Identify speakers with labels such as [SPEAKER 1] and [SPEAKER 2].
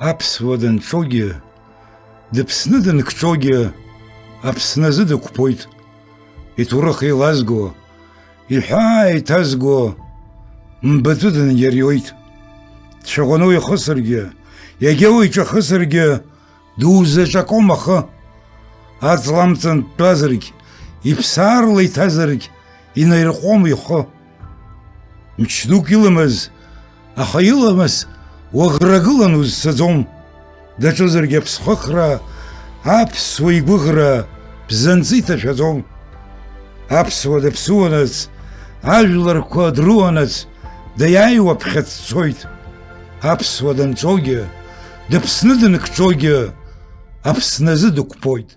[SPEAKER 1] Аԥсуа данҿогьы, дыԥсны данкҿогьы, Аԥсназы дықәԥоит, иҭоурых еилазго, иҳәаа иҭазго, мбатәы дыниариоит. Дшаҟәаны ихысыргьы, егьа иҿахысыргьы, дузаҿаком ахы. Аҵламҵан дтәазаргь, иԥсаарла иҭазаргь, инаирҟәом ихы. Мч дук иламыз, аха иламыс уаӷрагылан узцаӡом. Даҿызаргьы аԥсхыхра, аԥсуа игәыӷра бзанҵы иҭашәаӡом. Аԥсуа даԥсуанац, ажәларқәа дрыуанац, даиааиуа ԥхьа дцоит. Аԥсуа данҿогьы, дыԥсны данкҿогьы, Аԥсназы дықәԥоит.